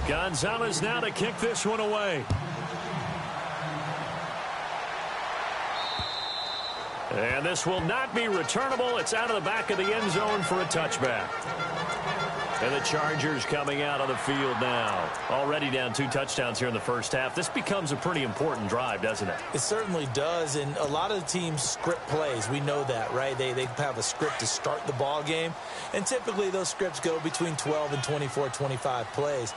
Gonzalez now to kick this one away. And this will not be returnable. It's out of the back of the end zone for a touchback. And the Chargers coming out on the field now. Already down 2 touchdowns here in the first half. This becomes a pretty important drive, doesn't it? It certainly does, and a lot of the teams script plays. We know that, right? They have a script to start the ball game, and typically those scripts go between 12 and 24, 25 plays.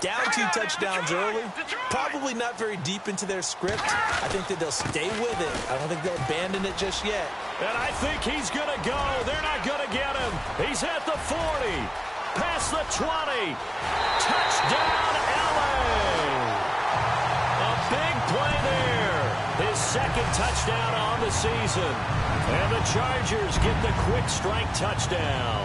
Down 2 touchdowns early, probably not very deep into their script. I think that they'll stay with it. I don't think they'll abandon it just yet. And I think he's going to go. They're not going to get him. He's at the 40, past the 20. Touchdown, LA. A big play there. His second touchdown on the season. And the Chargers get the quick strike touchdown.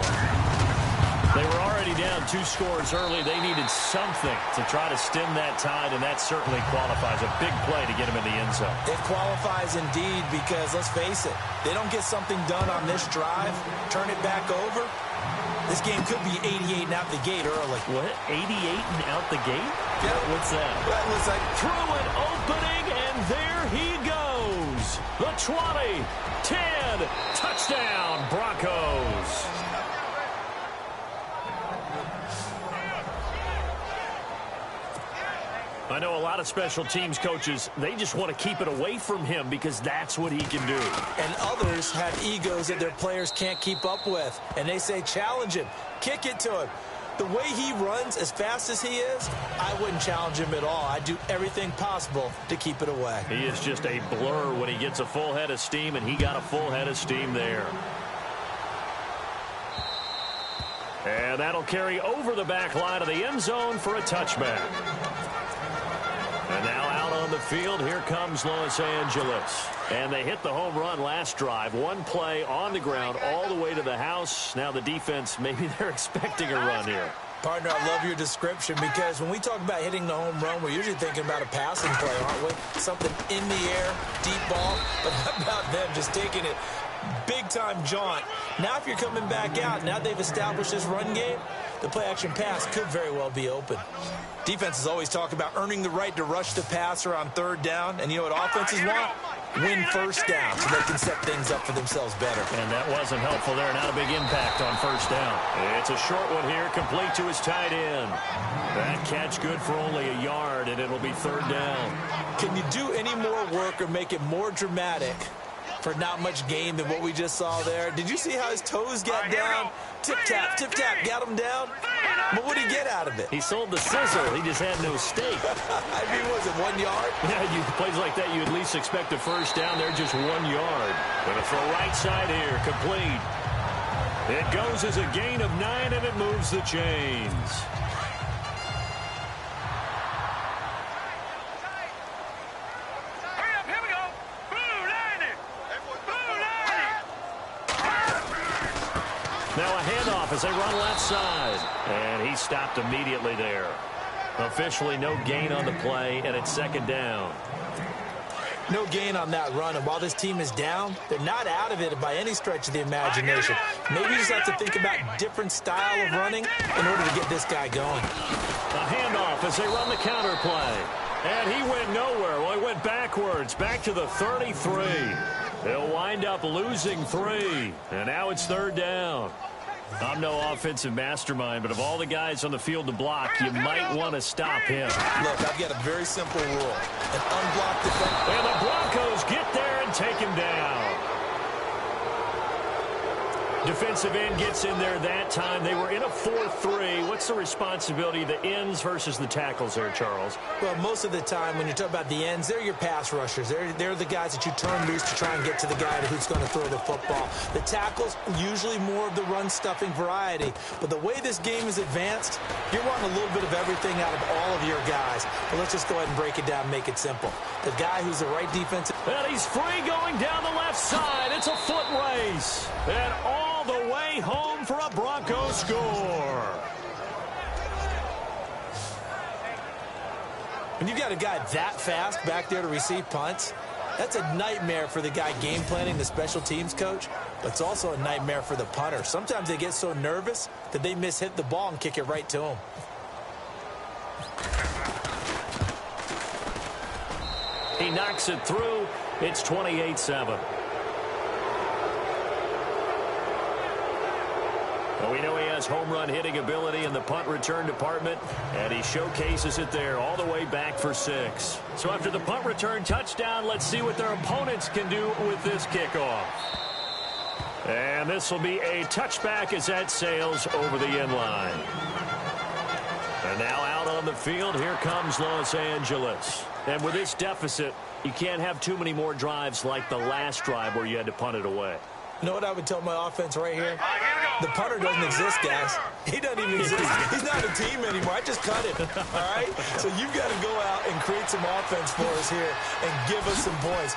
They were already down 2 scores early. They needed something to try to stem that tide, and that certainly qualifies. A big play to get him in the end zone. It qualifies indeed because, let's face it, they don't get something done on this drive, turn it back over. This game could be 88 and out the gate early. What? 88 and out the gate? Yeah. What's that? That looks like through an opening, and there he goes. The 20, 10, touchdown, Broncos. I know a lot of special teams coaches, they just want to keep it away from him because that's what he can do. And others have egos that their players can't keep up with. And they say, challenge him, kick it to him. The way he runs, as fast as he is, I wouldn't challenge him at all. I'd do everything possible to keep it away. He is just a blur when he gets a full head of steam, and he got a full head of steam there. And that'll carry over the back line of the end zone for a touchback. And now out on the field, here comes Los Angeles. And they hit the home run last drive. 1 play on the ground all the way to the house. Now the defense, maybe they're expecting a run here. Partner, I love your description because when we talk about hitting the home run, we're usually thinking about a passing play, aren't we? Something in the air, deep ball. But how about them just taking it big-time jaunt? Now if you're coming back out, now they've established this run game, the play-action pass could very well be open. Defenses always talk about earning the right to rush the passer on 3rd down. And you know what offenses want? Win first down so they can set things up for themselves better. And that wasn't helpful there. Not a big impact on 1st down. It's a short one here, complete to his tight end. That catch good for only a yard, and it'll be 3rd down. Can you do any more work or make it more dramatic for not much gain than what we just saw there? Did you see how his toes got down? Tip-tap, tip-tap, got him down. But what did he get out of it? He sold the sizzle. He just had no steak. I mean, was it 1 yard? Yeah, plays like that, you at least expect a first down. They're just 1 yard. Gonna throw right side here, complete. It goes as a gain of 9, and it moves the chains. Now a handoff as they run left side. And he stopped immediately there. Officially no gain on the play, and it's 2nd down. No gain on that run, and while this team is down, they're not out of it by any stretch of the imagination. Maybe you just have to think about different style of running in order to get this guy going. A handoff as they run the counter play. And he went nowhere. Well, he went backwards, back to the 33. They'll wind up losing 3. And now it's 3rd down. I'm no offensive mastermind, but of all the guys on the field to block, you might want to stop him. Look, I've got a very simple rule. An unblocked defender. And the Broncos get there and take him down. Defensive end gets in there that time. They were in a 4-3. What's the responsibility of the ends versus the tackles there, Charles? Well, most of the time when you talk about the ends, they're your pass rushers. They're the guys that you turn loose to try and get to the guy who's going to throw the football. The tackles, usually more of the run-stuffing variety. But the way this game is advanced, you're wanting a little bit of everything out of all of your guys. But let's just go ahead and break it down and make it simple. The guy who's the right defensive... And he's free going down the left side. It's a foot race. And all the way home for a Broncos score. When you've got a guy that fast back there to receive punts, that's a nightmare for the guy game planning, the special teams coach, but it's also a nightmare for the punter. Sometimes they get so nervous that they mishit the ball and kick it right to him. He knocks it through. It's 28-7. Well, we know he has home run hitting ability in the punt return department, and he showcases it there all the way back for 6. So after the punt return touchdown, let's see what their opponents can do with this kickoff. And this will be a touchback as that sails over the end line. And now out on the field, here comes Los Angeles. And with this deficit, you can't have too many more drives like the last drive where you had to punt it away. You know what I would tell my offense right here? The punter doesn't exist, guys. He doesn't even exist. He's not a team anymore. I just cut it, all right? So you've got to go out and create some offense for us here and give us some points.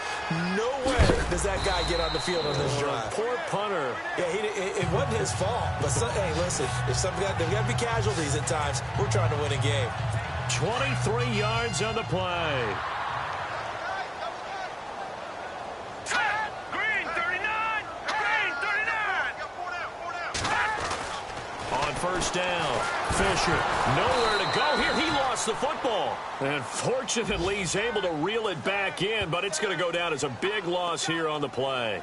No way does that guy get on the field on this drive. Poor punter. Yeah, it wasn't his fault. But, hey, listen, if there's got to be casualties at times, we're trying to win a game. 23 yards on the play. First down. Fisher, nowhere to go here. He lost the football. And fortunately, he's able to reel it back in, but it's going to go down as a big loss here on the play.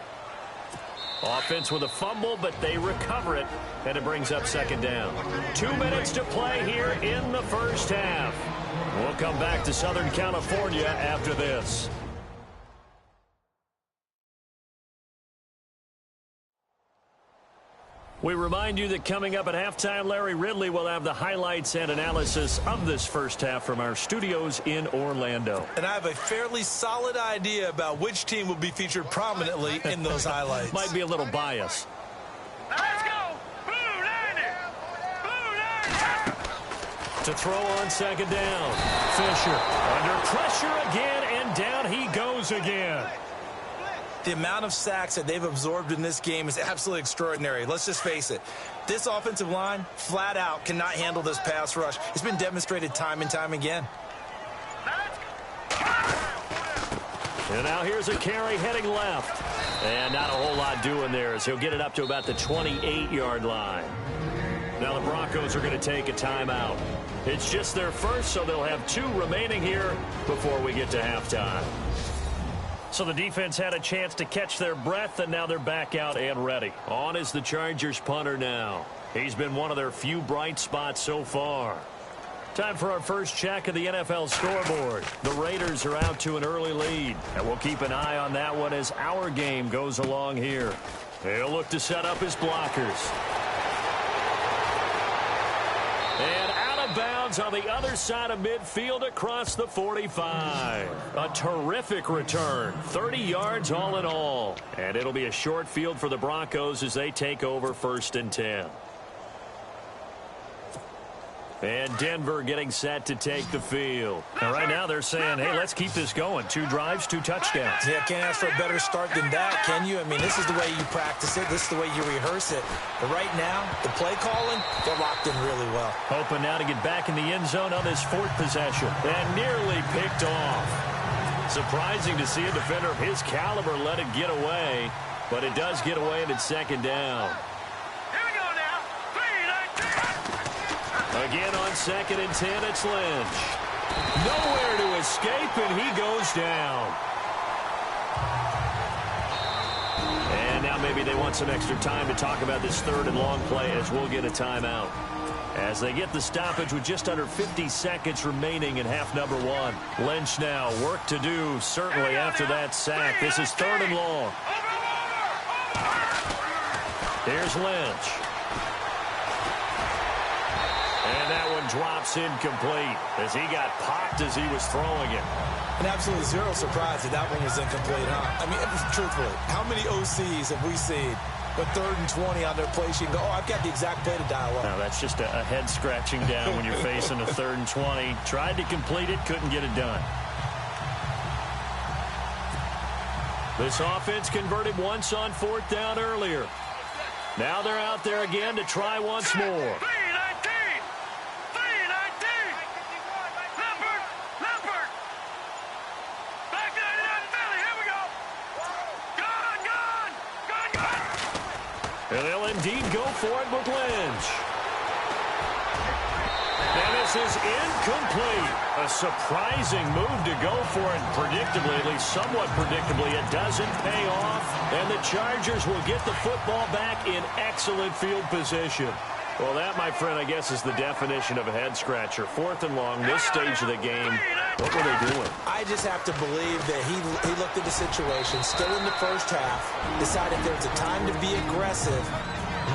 Offense with a fumble, but they recover it, and it brings up second down. 2 minutes to play here in the first half. We'll come back to Southern California after this. We remind you that coming up at halftime, Larry Ridley will have the highlights and analysis of this first half from our studios in Orlando. And I have a fairly solid idea about which team will be featured prominently in those highlights. Might be a little biased. Let's go! Blue 90! Blue 90! To throw on second down. Fisher under pressure again, and down he goes again. The amount of sacks that they've absorbed in this game is absolutely extraordinary. Let's just face it. This offensive line, flat out, cannot handle this pass rush. It's been demonstrated time and time again. And now here's a carry heading left. And not a whole lot doing there as he'll get it up to about the 28-yard line. Now the Broncos are going to take a timeout. It's just their first, so they'll have 2 remaining here before we get to halftime. So the defense had a chance to catch their breath, and now they're back out and ready. On is the Chargers punter now. He's been one of their few bright spots so far. Time for our first check of the NFL scoreboard. The Raiders are out to an early lead, and we'll keep an eye on that one as our game goes along here. He'll look to set up his blockers. And out of bounds on the other side of midfield across the 45. A terrific return. 30 yards all in all. And it'll be a short field for the Broncos as they take over 1st and 10. And Denver getting set to take the field. And right now they're saying, hey, let's keep this going. 2 drives, 2 touchdowns. Yeah, can't ask for a better start than that, can you? I mean, this is the way you practice it. This is the way you rehearse it. But right now, the play calling, they're locked in really well. Hoping now to get back in the end zone on this 4th possession. And nearly picked off. Surprising to see a defender of his caliber let it get away. But it does get away and it's second down. Again on 2nd and 10, it's Lynch. Nowhere to escape, and he goes down. And now maybe they want some extra time to talk about this 3rd and long play as we'll get a timeout. As they get the stoppage with just under 50 seconds remaining in half number 1. Lynch now, work to do, certainly after that sack. This is 3rd and long. Here's Lynch. And that one drops incomplete as he got popped as he was throwing it. And absolutely zero surprise that one was incomplete, huh? I mean, truthfully, how many OCs have we seen with 3rd and 20 on their play sheet and go, oh, I've got the exact play to dial up? No, that's just a head scratching down when you're facing a 3rd and 20. Tried to complete it, couldn't get it done. This offense converted once on 4th down earlier. Now they're out there again to try once more. And they'll indeed go for it with Lynch. And this is incomplete. A surprising move to go for it. Predictably, at least somewhat predictably, it doesn't pay off. And the Chargers will get the football back in excellent field position. Well, that, my friend, I guess is the definition of a head-scratcher. 4th and long, this stage of the game. What were they doing? I just have to believe that he looked at the situation, still in the first half, decided there's a time to be aggressive.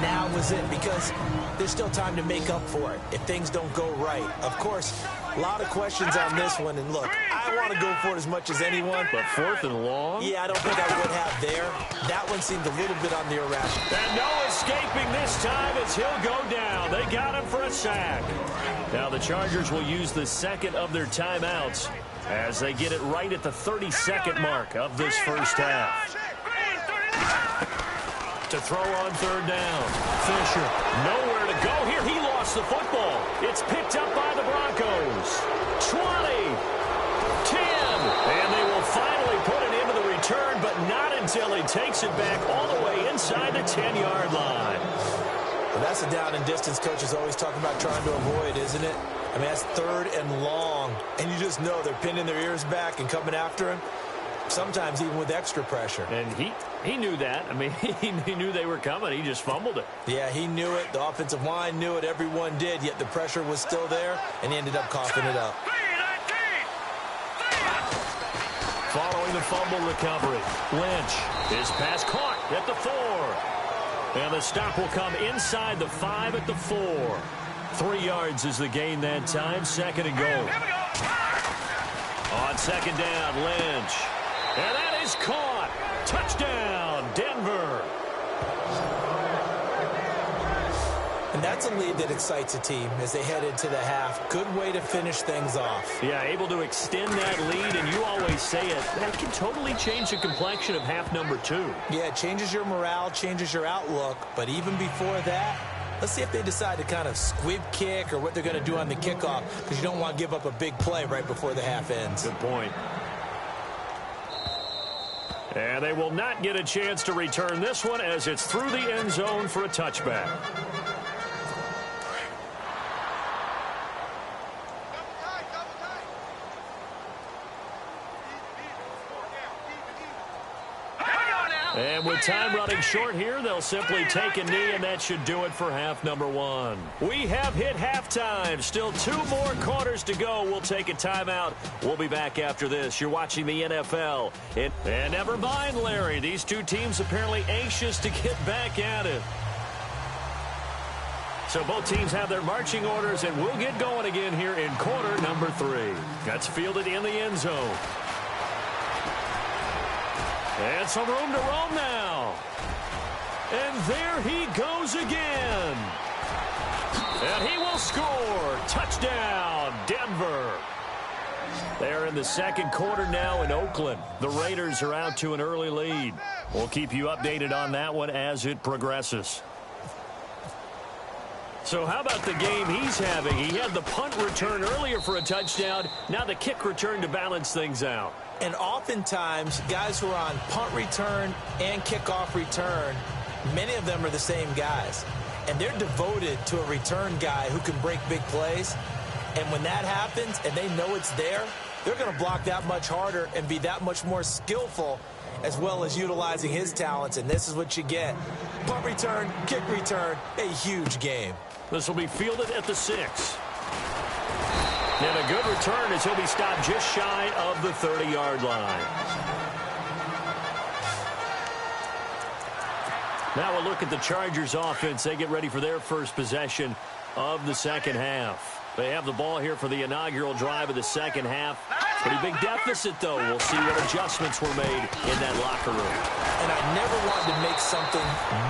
Now was it, because there's still time to make up for it if things don't go right. Of course, a lot of questions on this one, and look, I want to go for it as much as anyone. But 4th and long? Yeah, I don't think I would have there. That one seemed a little bit on the irrational. And no escaping this time as he'll go down. They got him for a sack. Now the Chargers will use the second of their timeouts as they get it right at the 32nd mark of this first half. To throw on 3rd down. Fisher, nowhere to go here. He lost the football. It's picked up by the Broncos. 20, 10, and they will finally put it into the return, but not until he takes it back all the way inside the 10-yard line. Well, that's a down and distance coaches always talking about trying to avoid, isn't it? I mean, that's 3rd and long, and you just know they're pinning their ears back and coming after him. Sometimes even with extra pressure. And he knew that. I mean, he knew they were coming. He just fumbled it. Yeah, he knew it. The offensive line knew it. Everyone did, yet the pressure was still there, and he ended up coughing it up. Following the fumble recovery, Lynch. His pass caught at the 4. And the stop will come inside the 5 at the 4. 3 yards is the gain that time. 2nd and goal. On 2nd down, Lynch. And that is caught. Touchdown, Denver. And that's a lead that excites a team as they head into the half. Good way to finish things off. Yeah, able to extend that lead, and you always say it, that can totally change the complexion of half number 2. Yeah, it changes your morale, changes your outlook. But even before that, let's see if they decide to kind of squib kick or what they're going to do on the kickoff, because you don't want to give up a big play right before the half ends. Good point. And they will not get a chance to return this one as it's through the end zone for a touchback. And with time running short here, they'll simply take a knee, and that should do it for half number 1. We have hit halftime. Still 2 more quarters to go. We'll take a timeout. We'll be back after this. You're watching the NFL. And never mind, Larry. These two teams apparently anxious to get back at it. So both teams have their marching orders, and we'll get going again here in quarter number 3. That's fielded in the end zone. And some room to roam now. And there he goes again. And he will score. Touchdown, Denver. They're in the second quarter now in Oakland. The Raiders are out to an early lead. We'll keep you updated on that one as it progresses. So how about the game he's having? He had the punt return earlier for a touchdown. Now the kick return to balance things out. And oftentimes, guys who are on punt return and kickoff return, many of them are the same guys. And they're devoted to a return guy who can break big plays. And when that happens and they know it's there, they're going to block that much harder and be that much more skillful, as well as utilizing his talents. And this is what you get. Punt return, kick return, a huge game. This will be fielded at the 6. And a good return as he'll be stopped just shy of the 30-yard line. Now we'll look at the Chargers offense. They get ready for their first possession of the second half. They have the ball here for the inaugural drive of the second half. Pretty big deficit, though. We'll see what adjustments were made in that locker room. And I never wanted to make something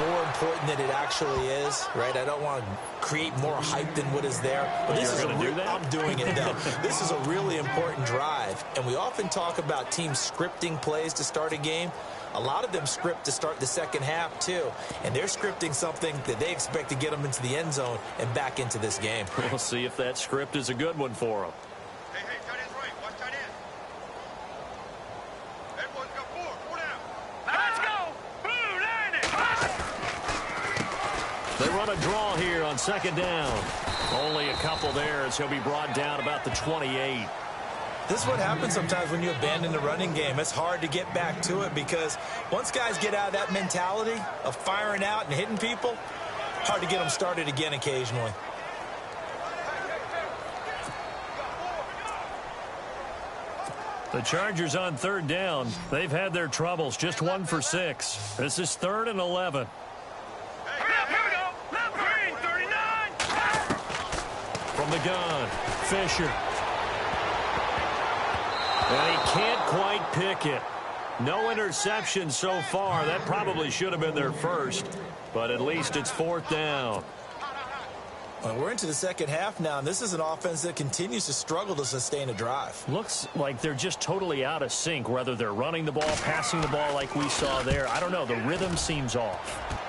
more important than it actually is, right? I don't want to create more hype than what is there. But this is I'm doing it, though. This is a really important drive. And we often talk about teams scripting plays to start a game. A lot of them script to start the second half, too. And they're scripting something that they expect to get them into the end zone and back into this game. We'll see if that script is a good one for them. Hey, tight end's right. Watch tight end. That boy's got 4. 4 down. Let's go. Blue 90. They run a draw here on second down. Only a couple there as he'll be brought down about the 28. This is what happens sometimes when you abandon the running game. It's hard to get back to it because once guys get out of that mentality of firing out and hitting people, hard to get them started again occasionally. The Chargers on third down. They've had their troubles, just 1 for 6. This is 3rd and 11. Here we go. Left green, 39. From the gun, Fisher. And he can't quite pick it. No interception so far. That probably should have been their first, but at least it's 4th down. Well, we're into the second half now, and this is an offense that continues to struggle to sustain a drive. Looks like they're just totally out of sync, whether they're running the ball, passing the ball like we saw there. I don't know. The rhythm seems off.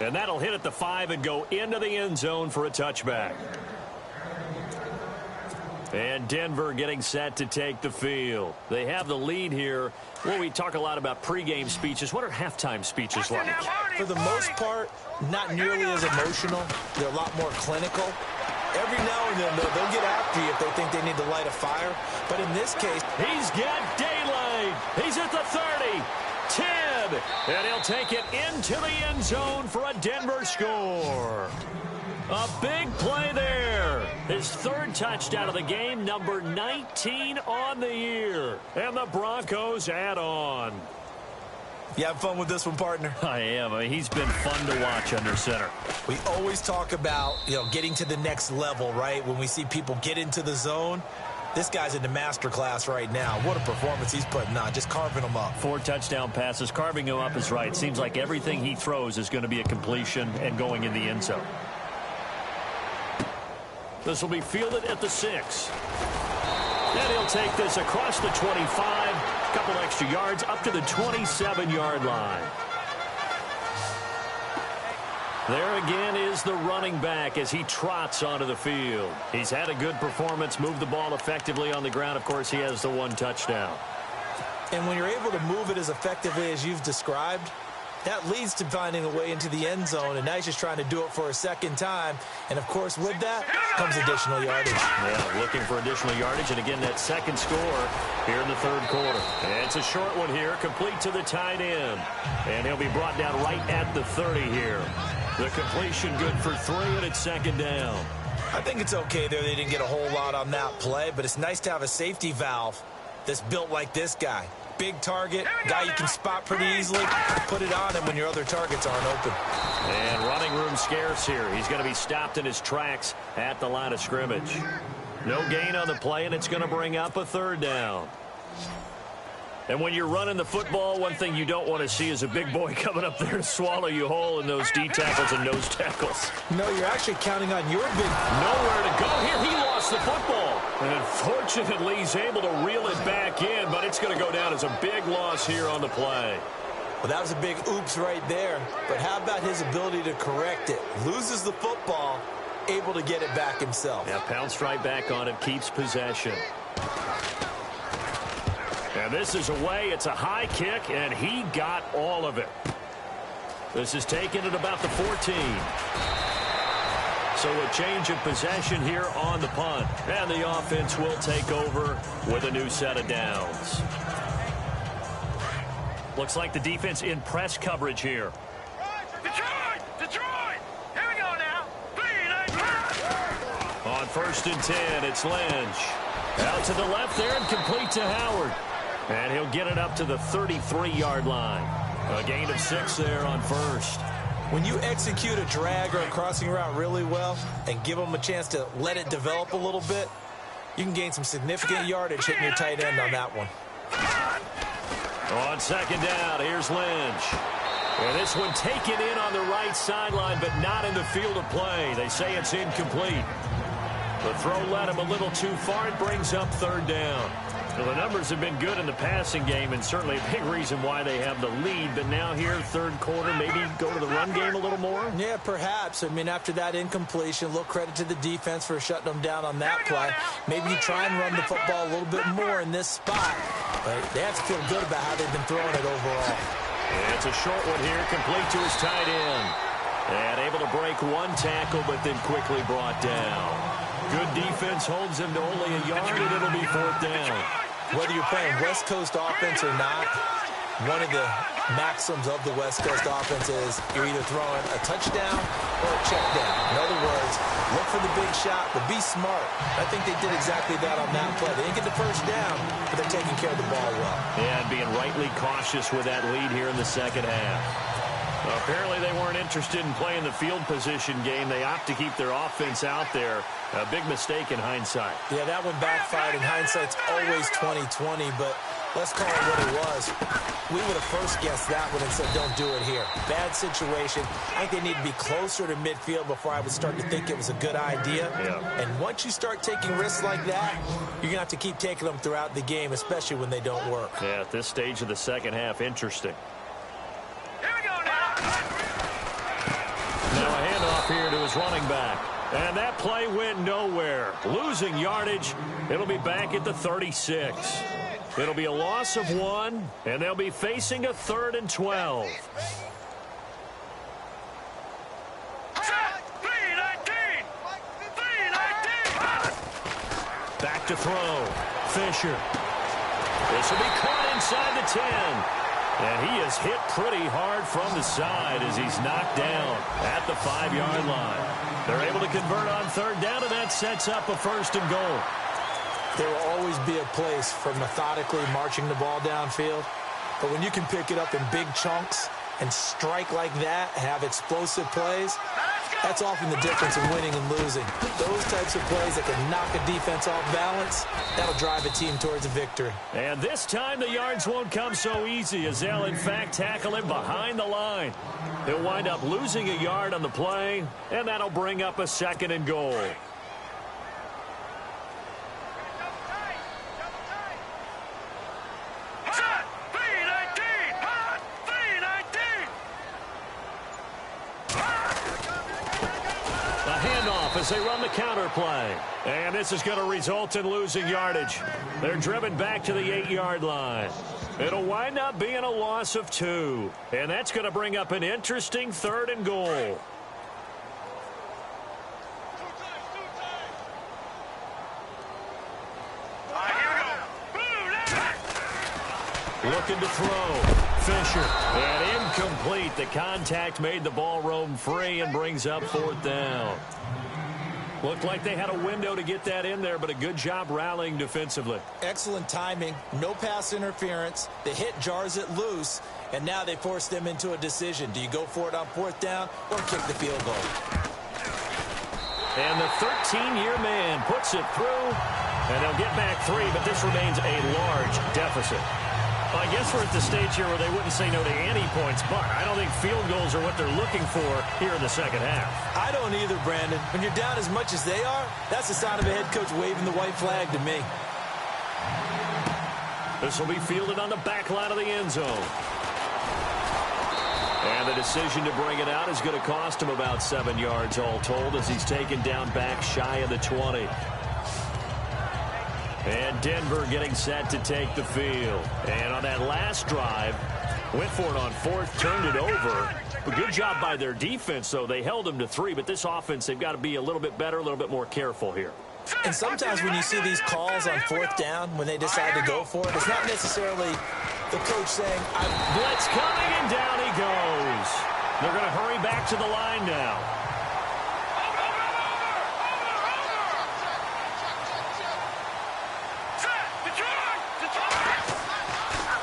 And that'll hit at the 5 and go into the end zone for a touchback. And Denver getting set to take the field. They have the lead here. Well, we talk a lot about pregame speeches. What are halftime speeches like? For the most part, not nearly as emotional. They're a lot more clinical. Every now and then, they'll get after you if they think they need to light a fire. But in this case, he's got daylight. He's at the 30, 10, and he'll take it into the end zone for a Denver score. A big play there. His 3rd touchdown of the game, number 19 on the year. And the Broncos add on. You have fun with this one, partner? I am. I mean, he's been fun to watch under center. We always talk about, getting to the next level, right? When we see people get into the zone. This guy's in the master class right now. What a performance he's putting on, just carving them up. 4 touchdown passes. Carving him up is right. Seems like everything he throws is going to be a completion and going in the end zone. This will be fielded at the 6. And he'll take this across the 25. A couple extra yards up to the 27-yard line. There again is the running back as he trots onto the field. He's had a good performance, moved the ball effectively on the ground. Of course, he has the 1 touchdown. And when you're able to move it as effectively as you've described, that leads to finding a way into the end zone, and now he's just trying to do it for a second time. And, of course, with that comes additional yardage. Yeah, looking for additional yardage, and again, that second score here in the 3rd quarter. And it's a short one here, complete to the tight end. And he'll be brought down right at the 30 here. The completion good for 3, and it's 2nd down. I think it's okay there. They didn't get a whole lot on that play, but it's nice to have a safety valve that's built like this guy. Big target, guy you can spot pretty easily. Put it on him when your other targets aren't open. And running room scarce here. He's going to be stopped in his tracks at the line of scrimmage. No gain on the play, and it's going to bring up a 3rd down. And when you're running the football, one thing you don't want to see is a big boy coming up there to swallow you whole in those D tackles and nose tackles. No, you're actually counting on your big... Nowhere to go here. He lost the football. And unfortunately, he's able to reel it back in, but it's going to go down as a big loss here on the play. Well, that was a big oops right there. But how about his ability to correct it? Loses the football, able to get it back himself. Yeah, pounced right back on it, keeps possession. And this is away. It's a high kick, and he got all of it. This is taken at about the 14. So a change of possession here on the punt. And the offense will take over with a new set of downs. Looks like the defense in press coverage here. Detroit! Detroit! Here we go now. 3, 9, On 1st and 10, it's Lynch. Out to the left there and complete to Howard. And he'll get it up to the 33-yard line. A gain of 6 there on 1st. When you execute a drag or a crossing route really well and give them a chance to let it develop a little bit, you can gain some significant yardage hitting your tight end on that one. On 2nd down, here's Lynch. And this one taken in on the right sideline, but not in the field of play. They say it's incomplete. The throw led him a little too far. It brings up 3rd down. Well, the numbers have been good in the passing game, and certainly a big reason why they have the lead. But now here, 3rd quarter, maybe go to the run game a little more? Yeah, perhaps. I mean, after that incompletion, a little credit to the defense for shutting them down on that play. Maybe you try and run the football a little bit more in this spot. But they have to feel good about how they've been throwing it overall. It's a short one here, complete to his tight end. And able to break one tackle, but then quickly brought down. Good defense holds him to only a yard, and it'll be 4th down. Whether you're playing West Coast offense or not, one of the maxims of the West Coast offense is you're either throwing a touchdown or a check down. In other words, look for the big shot, but be smart. I think they did exactly that on that play. They didn't get the first down, but they're taking care of the ball well. Yeah, and being rightly cautious with that lead here in the second half. Apparently they weren't interested in playing the field position game. They opt to keep their offense out there. A big mistake in hindsight. Yeah, that one backfired. In hindsight's always 20/20, but let's call it what it was. We would have first guessed that one and said, don't do it here. Bad situation. I think they need to be closer to midfield before I would start to think it was a good idea. Yeah. And once you start taking risks like that, you're going to have to keep taking them throughout the game, especially when they don't work. Yeah, at this stage of the second half, interesting. Here we go now. Now a handoff here to his running back. And that play went nowhere. Losing yardage. It'll be back at the 36. It'll be a loss of 1, and they'll be facing a 3rd and 12. Set. 3-19. 3-19. Back to throw. Fisher. This will be caught inside the 10. And he is hit pretty hard from the side as he's knocked down at the 5-yard line. They're able to convert on 3rd down, and that sets up a 1st and goal. There will always be a place for methodically marching the ball downfield. But when you can pick it up in big chunks and strike like that, have explosive plays, that's often the difference in winning and losing. Those types of plays that can knock a defense off balance, that'll drive a team towards a victory. And this time the yards won't come so easy as they'll, in fact, tackle him behind the line. He'll wind up losing a yard on the play, and that'll bring up a 2nd and goal. Set. 3-19. 3-19. A handoff as they run the counter play. And this is going to result in losing yardage. They're driven back to the 8-yard line. It'll wind up being a loss of 2. And that's going to bring up an interesting 3rd and goal. Looking to throw. Fisher. And incomplete. The contact made the ball roam free and brings up 4th down. Looked like they had a window to get that in there, but a good job rallying defensively. Excellent timing. No pass interference. The hit jars it loose, and now they force them into a decision. Do you go for it on 4th down or kick the field goal? And the 13-year man puts it through, and they'll get back 3, but this remains a large deficit. Well, I guess we're at the stage here where they wouldn't say no to any points, but I don't think field goals are what they're looking for here in the second half. I don't either, Brandon. When you're down as much as they are, that's a sign of a head coach waving the white flag to me. This will be fielded on the back line of the end zone. And the decision to bring it out is going to cost him about 7 yards all told as he's taken down back shy of the 20. And Denver getting set to take the field. And on that last drive, went for it on 4th, turned it over. A good job by their defense, though. They held them to 3, but this offense, they've got to be a little bit better, a little bit more careful here. And sometimes when you see these calls on 4th down, when they decide to go for it, it's not necessarily the coach saying, blitz coming, and down he goes. They're going to hurry back to the line now.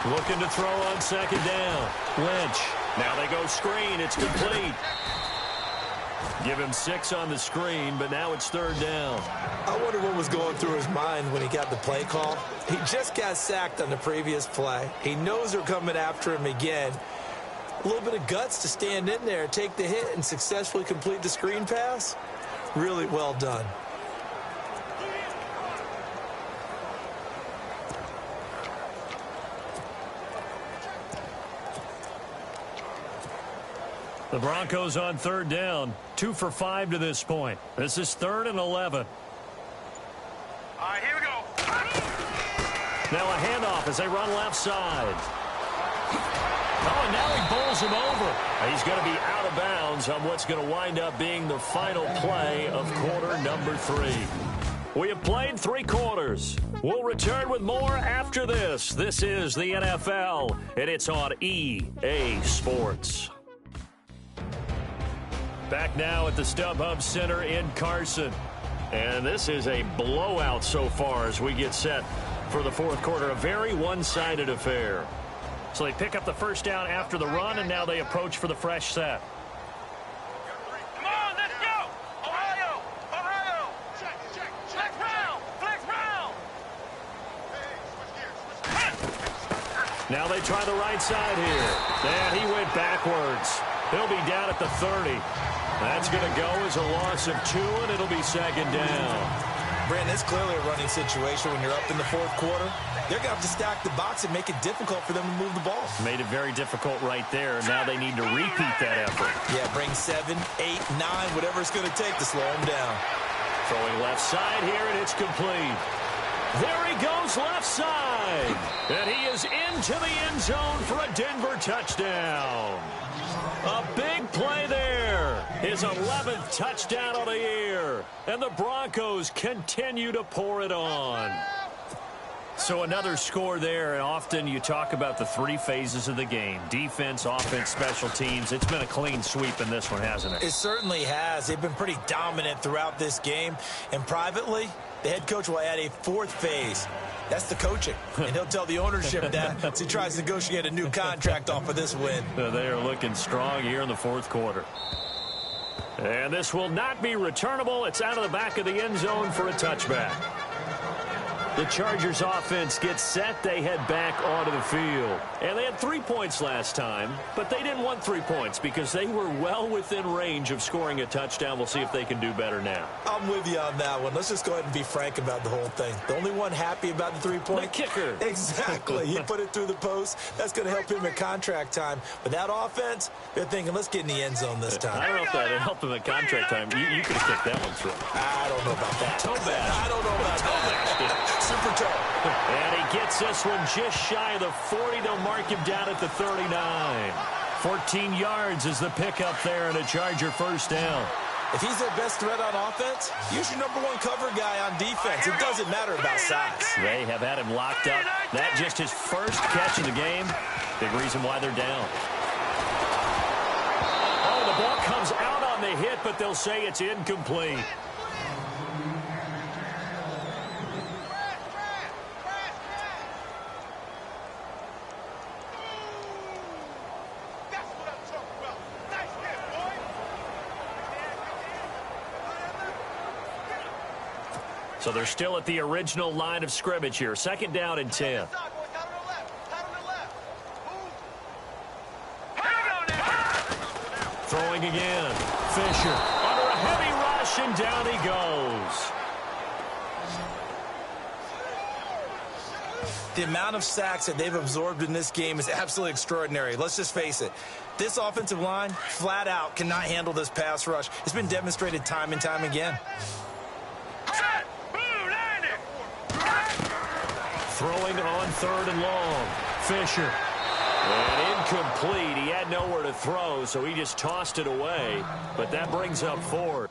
Looking to throw on 2nd down. Lynch. Now they go screen. It's complete. Give him 6 on the screen, but now it's 3rd down. I wonder what was going through his mind when he got the play call. He just got sacked on the previous play. He knows they're coming after him again. A little bit of guts to stand in there, take the hit, and successfully complete the screen pass. Really well done. The Broncos on 3rd down. 2 for 5 to this point. This is 3rd and 11. All right, here we go. Now a handoff as they run left side. Oh, and now he draws him over. He's going to be out of bounds on what's going to wind up being the final play of quarter number 3. We have played 3 quarters. We'll return with more after this. This is the NFL, and it's on EA Sports. Back now at the StubHub Center in Carson. And this is a blowout so far as we get set for the fourth quarter. A very one-sided affair. So they pick up the first down after the run, and now they approach for the fresh set. Come on, let's go! Ohio! Ohio! Check. Flex round! Now they try the right side here. And he went backwards. He'll be down at the 30. That's going to go as a loss of 2, and it'll be second down. Brandon, it's clearly a running situation when you're up in the fourth quarter. They're going to have to stack the box and make it difficult for them to move the ball. Made it very difficult right there. Now they need to repeat that effort. Yeah, bring 7, 8, 9, whatever it's going to take to slow them down. Throwing left side here, and it's complete. There he goes left side. And he is into the end zone for a Denver touchdown. A big play there. His 11th touchdown of the year. And the Broncos continue to pour it on. So another score there, and often you talk about the 3 phases of the game. Defense, offense, special teams. It's been a clean sweep in this one, hasn't it? It certainly has. They've been pretty dominant throughout this game. And privately, the head coach will add a 4th phase. That's the coaching. And he'll tell the ownership that as he tries to negotiate a new contract off of this win. They are looking strong here in the fourth quarter. And this will not be returnable. It's out of the back of the end zone for a touchback. The Chargers offense gets set. They head back onto the field. And they had 3 points last time, but they didn't want 3 points because they were well within range of scoring a touchdown. We'll see if they can do better now. I'm with you on that one. Let's just go ahead and be frank about the whole thing. The only one happy about the 3-point? The kicker. Exactly. He put it through the post. That's going to help him at contract time. But that offense, they're thinking, let's get in the end zone this time. I don't know if that helped him at contract time. You could have kicked that one through. I don't know about that. Toe bash. I don't know about that. Super toe. And he gets this one just shy of the 40. They'll mark him down at the 39. 14 yards is the pickup there and a Charger first down. If he's their best threat on offense, use your number 1 cover guy on defense. It doesn't matter about size. They have had him locked up. That just his first catch of the game. Big reason why they're down. Oh, the ball comes out on the hit, but they'll say it's incomplete. So they're still at the original line of scrimmage here. Second down and 10. Throwing again. Fisher under a heavy rush, and down he goes. The amount of sacks that they've absorbed in this game is absolutely extraordinary. Let's just face it. This offensive line, flat out, cannot handle this pass rush. It's been demonstrated time and time again. Throwing on 3rd and long. Fisher. And incomplete. He had nowhere to throw, so he just tossed it away. But that brings up 4.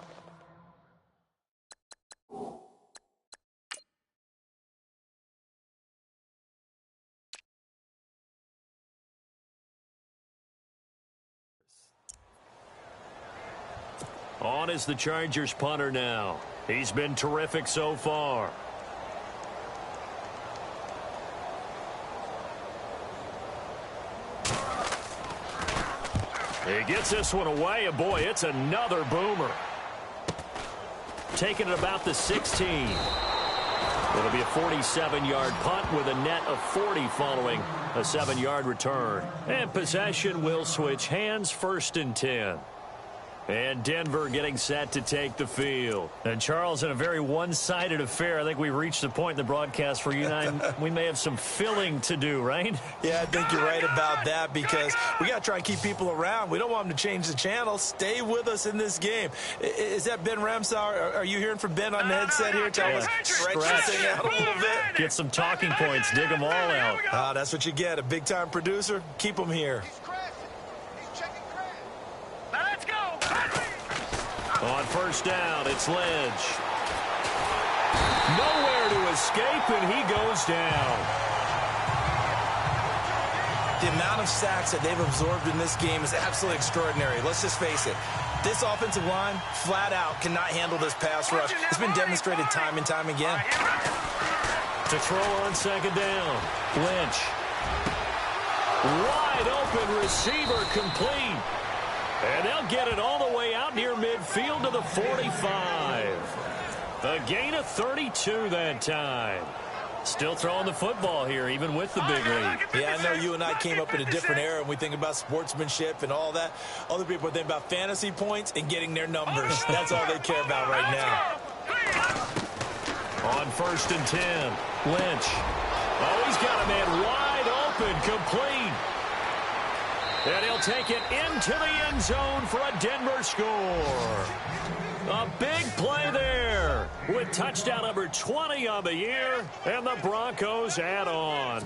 On is the Chargers punter now. He's been terrific so far. He gets this one away, and boy, it's another boomer. Taking it about the 16. It'll be a 47-yard punt with a net of 40 following a 7-yard return. And possession will switch hands, 1st and 10. And Denver getting set to take the field. And Charles, in a very one-sided affair, I think we reached the point in the broadcast where you and I, we may have some filling to do, right? Yeah, I think you're right about that because we got to try and keep people around. We don't want them to change the channel. Stay with us in this game. Is that Ben Ramsauer? Are you hearing from Ben on the headset here? Tell us, stretch this thing out a little bit. Get some talking points. Dig them all out. That's what you get. A big-time producer. Keep them here. On first down, it's Lynch. Nowhere to escape, and he goes down. The amount of sacks that they've absorbed in this game is absolutely extraordinary. Let's just face it. This offensive line, flat out, cannot handle this pass rush. It's been demonstrated time and time again. To throw on second down, Lynch. Wide open receiver complete. And they'll get it all the way out near midfield to the 45. A gain of 32 that time. Still throwing the football here, even with the big lead. Yeah, I know you and I came up in a different era, and we think about sportsmanship and all that. Other people think about fantasy points and getting their numbers. That's all they care about right now. On first and 10, Lynch. Oh, he's got a man wide open, complete. And he'll take it into the end zone for a Denver score. A big play there with touchdown number 20 on the year, and the Broncos add on.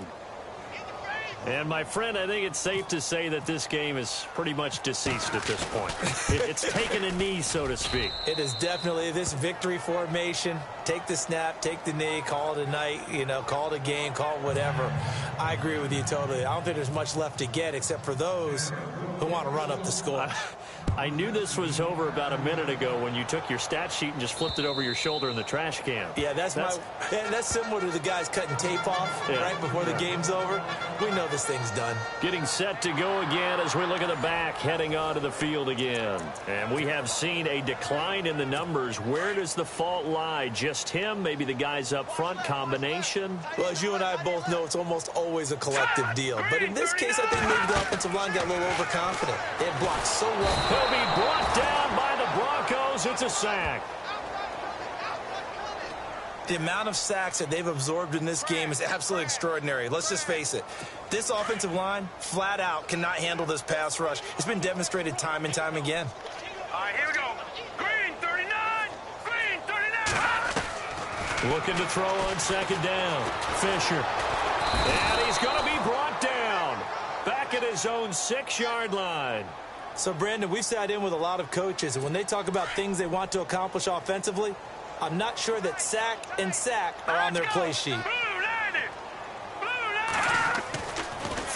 And, my friend, I think it's safe to say that this game is pretty much deceased at this point. It's taken a knee, so to speak. It is definitely this victory formation. Take the snap, take the knee, call it a night, call it a game, call it whatever. I agree with you totally. I don't think there's much left to get except for those who want to run up the score. I knew this was over about a minute ago when you took your stat sheet and just flipped it over your shoulder in the trash can. Yeah, that's similar to the guys cutting tape off right before the game's over. We know this thing's done. Getting set to go again as we look at the back, heading onto the field again. And we have seen a decline in the numbers. Where does the fault lie? Just him? Maybe the guys up front? Combination? Well, as you and I both know, it's almost always a collective deal. But in this case, I think maybe the offensive line got a little overconfident. They had blocked so well. He'll be brought down by the Broncos. It's a sack. The amount of sacks that they've absorbed in this game is absolutely extraordinary. Let's just face it. This offensive line, flat out, cannot handle this pass rush. It's been demonstrated time and time again. All right, here we go. Green 39. Green 39. Looking to throw on second down. Fisher. And he's going to be brought down. Back at his own 6-yard line. So, Brandon, we've sat in with a lot of coaches, and when they talk about things they want to accomplish offensively, I'm not sure that sack and sack are on their play sheet.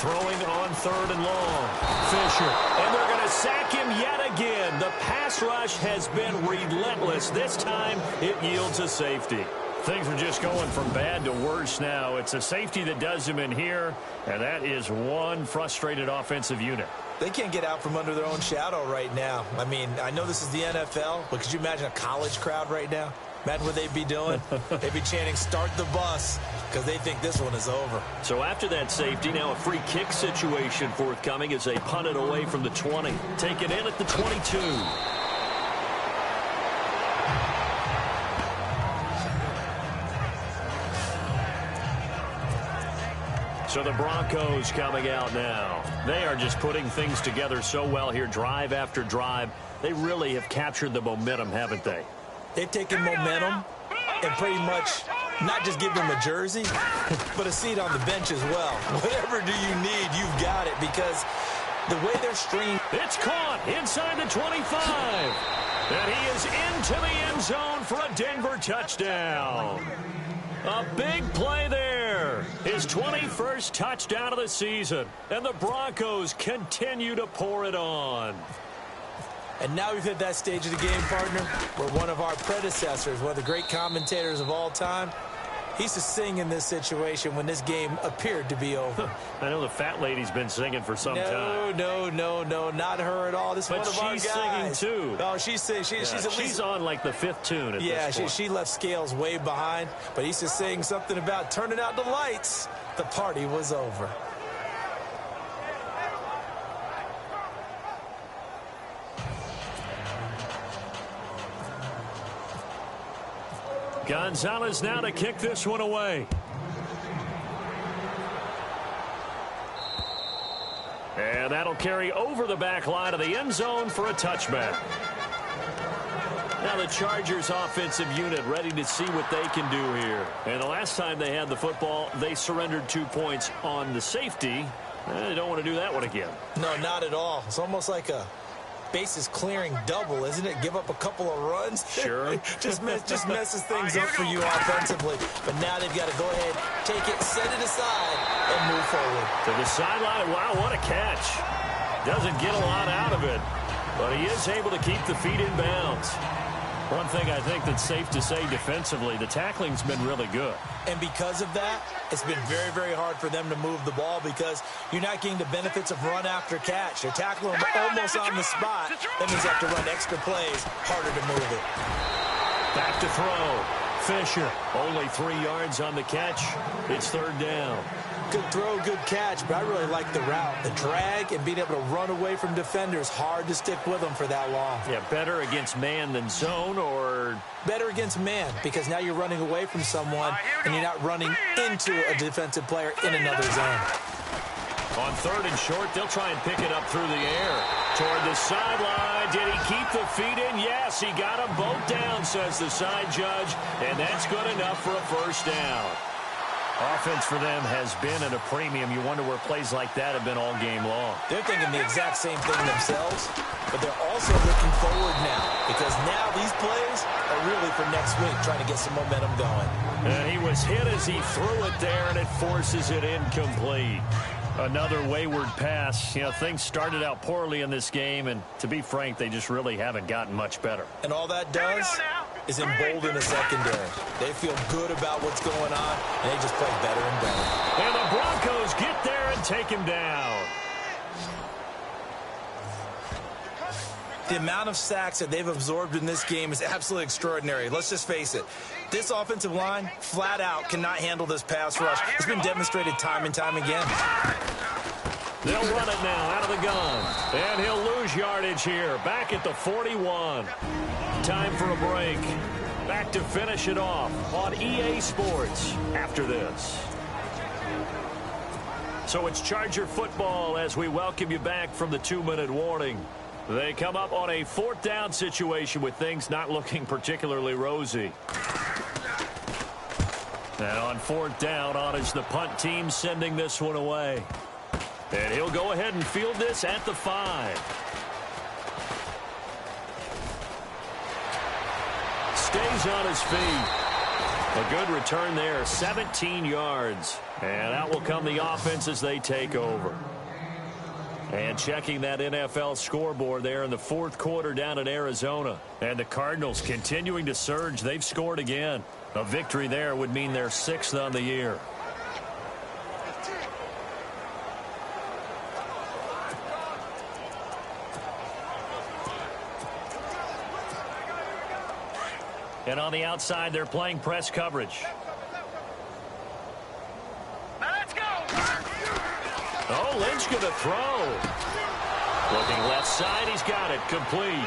Throwing on third and long. Fisher. And they're going to sack him yet again. The pass rush has been relentless. This time, it yields a safety. Things are just going from bad to worse now. It's a safety that does him in here, and that is one frustrated offensive unit. They can't get out from under their own shadow right now. I mean, I know this is the NFL, but could you imagine a college crowd right now? Imagine what they'd be doing. They'd be chanting, "Start the bus," because they think this one is over. So after that safety, now a free kick situation forthcoming as they punt it away from the 20. Take it in at the 22. So the Broncos coming out now. They are just putting things together so well here, drive after drive. They really have captured the momentum, haven't they? They've taken momentum and pretty much not just give them a jersey, but a seat on the bench as well. Whatever do you need, you've got it, because the way they're stringing. It's caught inside the 25. And he is into the end zone for a Denver touchdown. A big play there. His 21st touchdown of the season. And the Broncos continue to pour it on. And now we've hit that stage of the game, partner, where one of our predecessors, one of the great commentators of all time, he used to sing in this situation when this game appeared to be over. I know the fat lady's been singing for some time. No, not her at all. This is one of our guys. But she's singing, too. Oh, she's singing. She's on, like, the 5th tune at this point. She left Scales way behind, but he used to sing something about turning out the lights. The party was over. Gonzalez now to kick this one away. And that'll carry over the back line of the end zone for a touchback. Now the Chargers offensive unit ready to see what they can do here. And the last time they had the football, they surrendered 2 points on the safety. They don't want to do that one again. No, not at all. It's almost like a bases clearing double, isn't it? Give up a couple of runs. Sure. just messes things up for you offensively. But now they've got to go ahead, take it, set it aside, and move forward. To the sideline. Wow, what a catch. Doesn't get a lot out of it, but he is able to keep the feet in bounds. One thing I think that's safe to say defensively, the tackling's been really good. And because of that, it's been very, very hard for them to move the ball because you're not getting the benefits of run after catch. They're tackling them almost on the spot. That means you have to run extra plays, harder to move it. Back to throw. Fisher, only 3 yards on the catch. It's third down. Good throw, good catch, but I really like the route. The drag and being able to run away from defenders, hard to stick with them for that long. Yeah, better against man than zone, or better against man, because now you're running away from someone and you're not running into a defensive player in another zone. On third and short, they'll try and pick it up through the air. Toward the sideline. Did he keep the feet in? Yes, he got them both down, says the side judge, and that's good enough for a first down. Offense for them has been at a premium. You wonder where plays like that have been all game long. They're thinking the exact same thing themselves, but they're also looking forward now, because now these plays are really for next week, trying to get some momentum going. And he was hit as he threw it there, and it forces it incomplete. Another wayward pass. You know, things started out poorly in this game, and to be frank, they just really haven't gotten much better. And all that does is embolden a secondary. They feel good about what's going on, and they just play better and better. And the Broncos get there and take him down. The amount of sacks that they've absorbed in this game is absolutely extraordinary. Let's just face it. This offensive line, flat out, cannot handle this pass rush. It's been demonstrated time and time again. They'll run it now out of the gun. And he'll lose yardage here. Back at the 41. Time for a break. Back to finish it off on EA Sports after this. So it's Charger football as we welcome you back from the 2-minute warning. They come up on a 4th down situation with things not looking particularly rosy. And on 4th down, on is the punt team sending this one away. And he'll go ahead and field this at the 5. Stays on his feet. A good return there, 17 yards. And out will come the offense as they take over. And checking that NFL scoreboard there in the 4th quarter down in Arizona. And the Cardinals continuing to surge. They've scored again. A victory there would mean they're 6th on the year. And on the outside, they're playing press coverage. Oh, Lynch going to throw. Looking left side, he's got it, complete.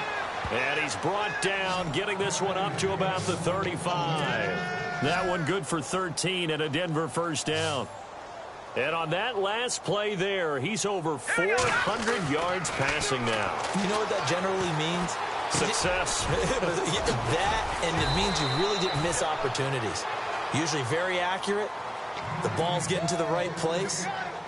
And he's brought down, getting this one up to about the 35. That one good for 13 and a Denver first down. And on that last play there, he's over 400 yards passing now. You know what that generally means? Success. That, and it means you really didn't miss opportunities. Usually very accurate. The ball's getting to the right place.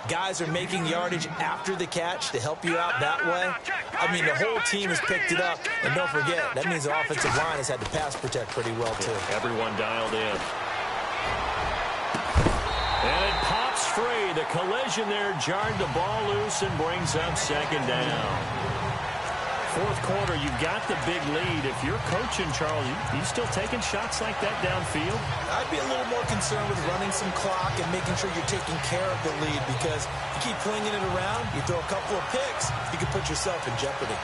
Guys are making yardage after the catch to help you out that way. I mean, the whole team has picked it up. And don't forget, that means the offensive line has had to pass protect pretty well, too. Yeah, everyone dialed in. And it pops free. The collision there jarred the ball loose and brings up 2nd down. 4th quarter, you've got the big lead. If you're coaching, Charles, you still taking shots like that downfield? I'd be a little more concerned with running some clock and making sure you're taking care of the lead, because you keep flinging it around, you throw a couple of picks, you can put yourself in jeopardy.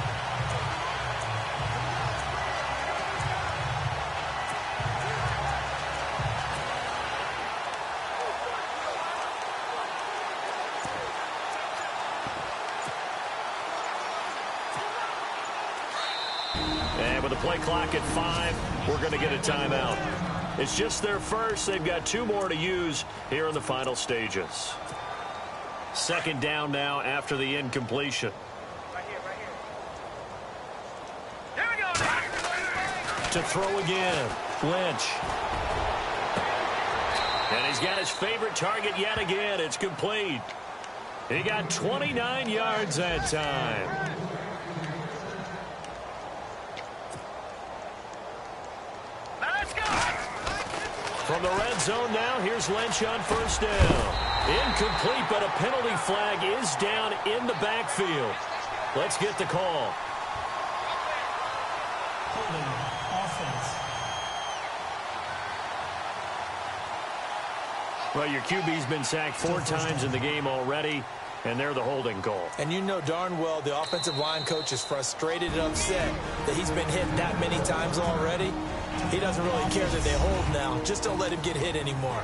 And with the play clock at 5, we're going to get a timeout. It's just their first. They've got 2 more to use here in the final stages. 2nd down now after the incompletion. Right here. Here we go. To throw again, Lynch. And he's got his favorite target yet again. It's complete. He got 29 yards that time. From the red zone now, here's Lynch on first down. Incomplete, but a penalty flag is down in the backfield. Let's get the call. Holding offense. Well, your QB's been sacked 4 times in the game already, and they're the holding call. And you know darn well the offensive line coach is frustrated and upset that he's been hit that many times already. He doesn't really care that they hold now. Just don't let him get hit anymore.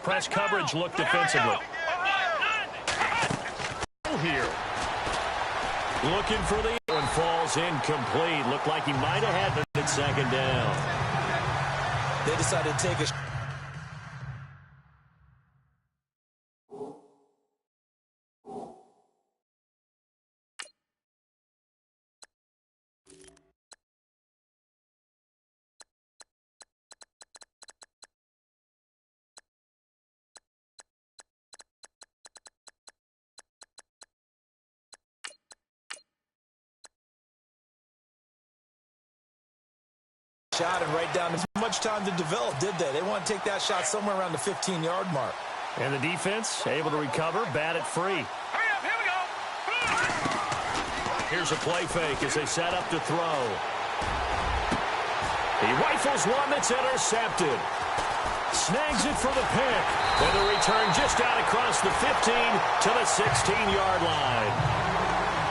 Press coverage look defensively. Here. Looking for the one, falls incomplete. Looked like he might have had it at second down. They decided to take a shot and right down. As much time to develop, did they? They want to take that shot somewhere around the 15-yard mark. And the defense able to recover, bat it free. Hurry up, here we go. Here's a play fake as they set up to throw. He rifles one that's intercepted. Snags it for the pick. And the return just out across the 15 to the 16-yard line.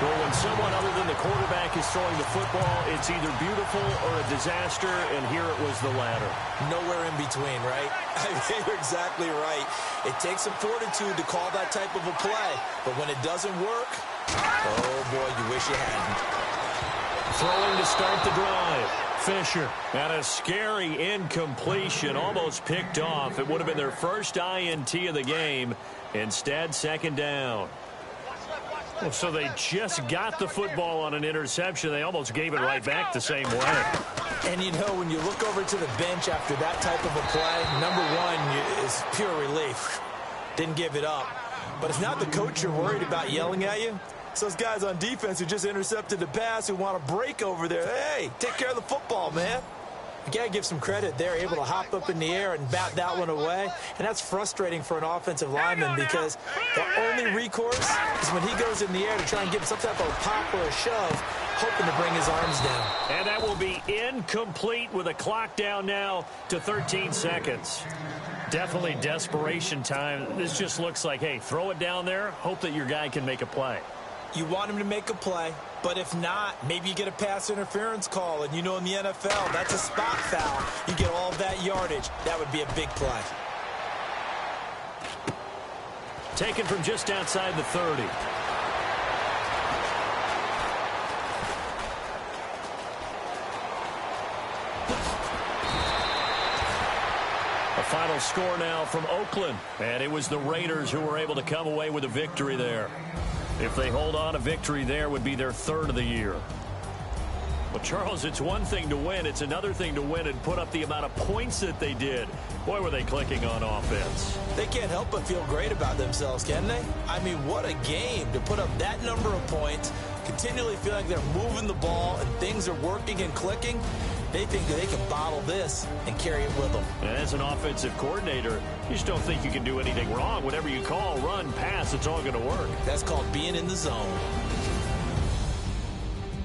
Well, when someone other than the quarterback is throwing the football, it's either beautiful or a disaster, and here it was the latter. Nowhere in between, right? I mean, you're exactly right. It takes some fortitude to call that type of a play, but when it doesn't work, oh, boy, you wish you hadn't. Throwing to start the drive. Fisher. And a scary incompletion, almost picked off. It would have been their first INT of the game. Instead, second down. Well, so they just got the football on an interception. They almost gave it right back the same way. And, you know, when you look over to the bench after that type of a play, number one is pure relief. Didn't give it up. But it's not the coach you're worried about yelling at you. It's those guys on defense who just intercepted the pass who want to break over there. Hey, take care of the football, man. You got to give some credit. They're able to hop up in the air and bat that one away. And that's frustrating for an offensive lineman because the only recourse is when he goes in the air to try and give some type of pop or a shove, hoping to bring his arms down. And that will be incomplete with a clock down now to 13 seconds. Definitely desperation time. This just looks like, hey, throw it down there, hope that your guy can make a play. You want him to make a play, but if not, maybe you get a pass interference call, and you know in the NFL, that's a spot foul. You get all that yardage. That would be a big play. Taken from just outside the 30. A final score now from Oakland, and it was the Raiders who were able to come away with a victory there. If they hold on, a victory there would be their third of the year. Well, Charles, it's one thing to win. It's another thing to win and put up the amount of points that they did. Boy, were they clicking on offense. They can't help but feel great about themselves, can they? I mean, what a game to put up that number of points, continually feel like they're moving the ball and things are working and clicking. They think that they can bottle this and carry it with them. And as an offensive coordinator, you just don't think you can do anything wrong. Whatever you call, run, pass, it's all going to work. That's called being in the zone.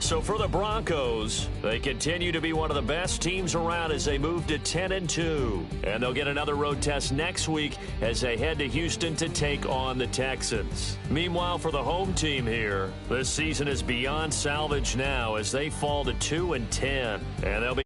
So for the Broncos, they continue to be one of the best teams around as they move to 10-2. And they'll get another road test next week as they head to Houston to take on the Texans. Meanwhile, for the home team here, this season is beyond salvage now as they fall to 2-10. And they'll be